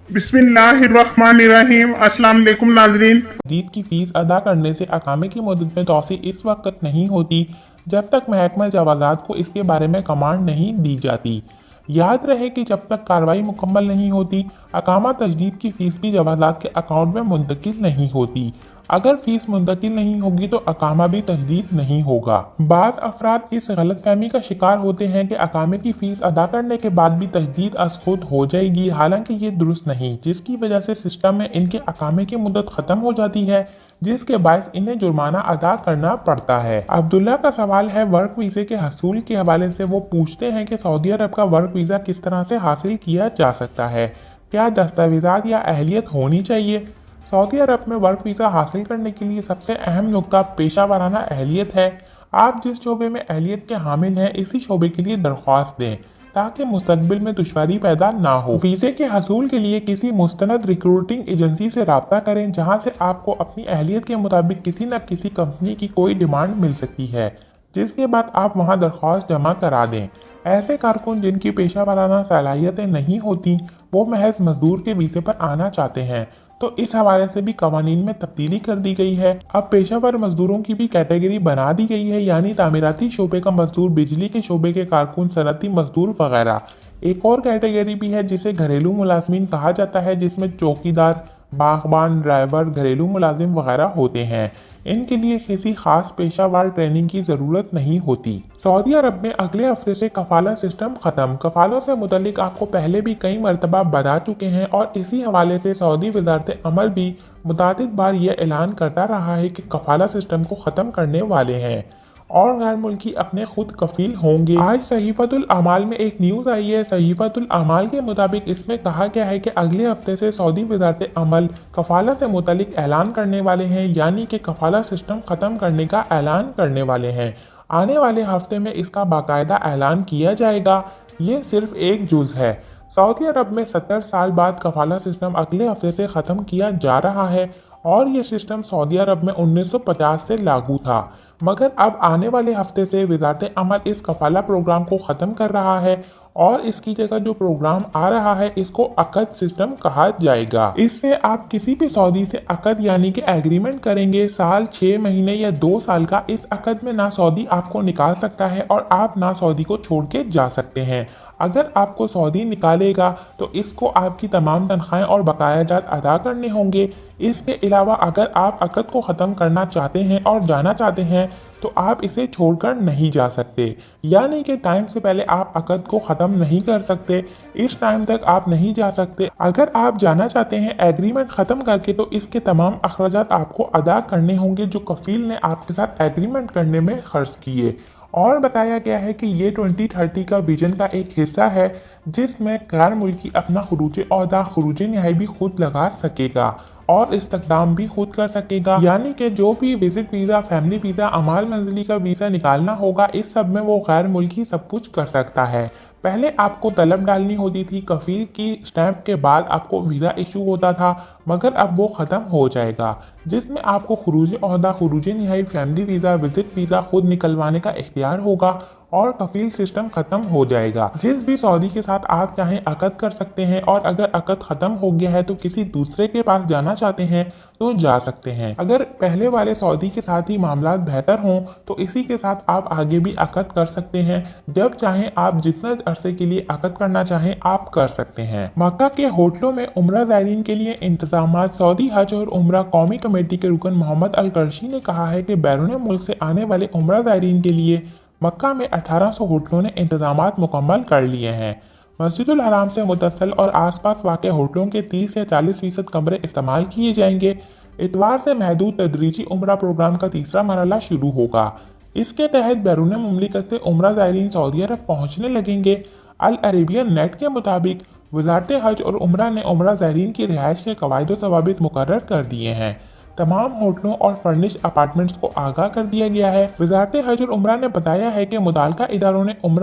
बिस्मिल्लाहिर्रहमानिर्रहीम। अस्सलाम वालेकुम नाजरीन। मस्जिद की फीस अदा करने से अकामे की मुद्दत में तोसी इस वक्त नहीं होती जब तक महकमा जवाज़ात को इसके बारे में कमांड नहीं दी जाती। याद रहे कि जब तक कार्रवाई मुकम्मल नहीं होती अकामा तजदीद की फीस भी जवाज़ात के अकाउंट में मुंतकिल नहीं होती। अगर फीस मुंतकिल नहीं होगी तो अकामा भी तजदीद नहीं होगा। बाज़ अफराद इस गलतफहमी का शिकार होते हैं कि अकामे की फीस अदा करने के बाद भी तजदीद अज खुद हो जाएगी, हालांकि ये दुरुस्त नहीं, जिसकी वजह से सिस्टम में इनके अकामे की मुद्दत ख़त्म हो जाती है, जिसके बायस इन्हें जुर्माना अदा करना पड़ता है। अब्दुल्ला का सवाल है वर्क वीज़े के हसूल के हवाले से। वो पूछते हैं कि सऊदी अरब का वर्क वीज़ा किस तरह से हासिल किया जा सकता है, क्या दस्तावेज़ात या अहलियत होनी चाहिए। सऊदी अरब में वर्क वीज़ा हासिल करने के लिए सबसे अहम नुकता पेशा वाराना अहलियत है। आप जिस शोबे में अहलियत के हामिल हैं इसी शोबे के लिए दरख्वास्त दें ताकि मुस्तकबिल में दुश्वारी पैदा ना हो। वीज़े के हसूल के लिए किसी मुस्तनद रिक्रूटिंग एजेंसी से रब्ता करें जहां से आपको अपनी अहलियत के मुताबिक किसी न किसी कंपनी की कोई डिमांड मिल सकती है, जिसके बाद आप वहां दरख्वास्त जमा करा दें। ऐसे कारकुन जिनकी पेशा वाराना सलाहियतें नहीं होती वो महज मजदूर के वीज़े पर आना चाहते हैं, तो इस हवाले से भी कवानीन में तब्दीली कर दी गई है। अब पेशावर मजदूरों की भी कैटेगरी बना दी गई है, यानी तामीराती शोबे का मजदूर, बिजली के शोबे के कारकुन, सनती मजदूर वगैरह। एक और कैटेगरी भी है जिसे घरेलू मुलाजमीन कहा जाता है, जिसमें चौकीदार, बागबान, ड्राइवर, घरेलू मुलाजिम वगैरह होते हैं। इनके लिए किसी खास पेशावर ट्रेनिंग की ज़रूरत नहीं होती। सऊदी अरब में अगले हफ्ते से कफाला सिस्टम ख़त्म। कफालों से मुतल्लिक आपको पहले भी कई मरतबा बता चुके हैं और इसी हवाले से सऊदी वज़ारत अमल भी मुतअद्दिद बार यह ऐलान करता रहा है कि कफाला सिस्टम को ख़त्म करने वाले हैं और गैर मुल्की अपने खुद कफील होंगे। आज सहीफतुल अमाल में एक न्यूज़ आई है। सहीफतुल अमाल के मुताबिक इसमें कहा गया है कि अगले हफ्ते से सऊदी वज़ारत अमल कफाला से मुतल्लिक ऐलान करने वाले हैं, यानी कि कफाला सिस्टम ख़त्म करने का ऐलान करने वाले हैं। आने वाले हफ्ते में इसका बाकायदा ऐलान किया जाएगा। ये सिर्फ एक जुज़ है। सऊदी अरब में 70 साल बाद कफाला सिस्टम अगले हफ्ते से ख़त्म किया जा रहा है और ये सिस्टम सऊदी अरब में 1950 से लागू था, मगर अब आने वाले हफ्ते से वज़ारत अमल इस कफाला प्रोग्राम को ख़त्म कर रहा है और इसकी जगह जो प्रोग्राम आ रहा है इसको अक़द सिस्टम कहा जाएगा। इससे आप किसी भी सऊदी से अक़द यानी कि एग्रीमेंट करेंगे, साल, 6 महीने या 2 साल का, इस अक़द में ना सऊदी आपको निकाल सकता है और आप ना सऊदी को छोड़ के जा सकते हैं। अगर आपको सऊदी निकालेगा तो इसको आपकी तमाम तनख्वाहें और बकायाजात अदा करने होंगे। इसके अलावा अगर आप अक़द को ख़त्म करना चाहते हैं और जाना चाहते हैं तो आप इसे छोड़कर नहीं जा सकते, यानी कि टाइम से पहले आप अक़द को ख़त्म नहीं कर सकते। इस टाइम तक आप नहीं जा सकते। अगर आप जाना चाहते हैं एग्रीमेंट ख़त्म करके तो इसके तमाम अखराजात आपको अदा करने होंगे जो कफ़ील ने आपके साथ एग्रीमेंट करने में खर्च किए। और बताया गया है कि ये 2030 का विजन का एक हिस्सा है जिसमें गैर मुल्की अपना खरूज औदा, खरूज नहाई भी खुद लगा सकेगा और इस्तखदाम भी खुद कर सकेगा, यानी कि जो भी विजिट वीज़ा, फैमिली वीज़ा, अमाल मंजिली का वीज़ा निकालना होगा इस सब में वो गैर मुल्की सब कुछ कर सकता है। पहले आपको तलब डालनी होती थी, कफील की स्टैंप के बाद आपको वीज़ा इशू होता था, मगर अब वो ख़त्म हो जाएगा, जिसमें आपको खरूज ओहदा, खरूज नहाई, फैमिली वीज़ा, विजिट वीज़ा खुद निकलवाने का इख्तियार होगा और कफील सिस्टम ख़त्म हो जाएगा। जिस भी सऊदी के साथ आप चाहें अक़द कर सकते हैं और अगर अक़द ख़त्म हो गया है तो किसी दूसरे के पास जाना चाहते हैं तो जा सकते हैं। अगर पहले वाले सऊदी के साथ ही मामला बेहतर हों तो इसी के साथ आप आगे भी अक़द कर सकते हैं। जब चाहें आप जितना अरसे के लिए अक़द करना चाहें आप कर सकते हैं। मक्का के होटलों में उम्रा ज़ायरीन के लिए इंतज़ामात। सऊदी हज और उम्रा कौमी कमेटी के रुकन मोहम्मद अल करशी ने कहा है कि बैरून मुल्क से आने वाले उम्रा ज़ायरीन के लिए मक्का में 1800 होटलों ने इंतज़ामात मुकम्मल कर लिए हैं। मस्जिदुल हराम से मुतसल और आसपास वाक़े होटलों के 30 से 40% कमरे इस्तेमाल किए जाएंगे। इतवार से महदूद तदरीजी उम्रा प्रोग्राम का तीसरा मरहला शुरू होगा। इसके तहत बैरून मुमलिकत से उम्रा ज़ायरीन सऊदी अरब पहुँचने लगेंगे। अल अरेबियन नेट के मुताबिक वज़ारत हज और उम्रा ने उम्रा ज़ायरीन की रिहाइश के कवायद व ज़वाबित मुकर्रर कर दिए हैं। तमाम होटलों और फर्निश अपार्टमेंट्स को आगाह कर दिया गया है। वज़ारत हज और उम्रा ने बताया है कि मुताल्लिका इदारों ने उम्रा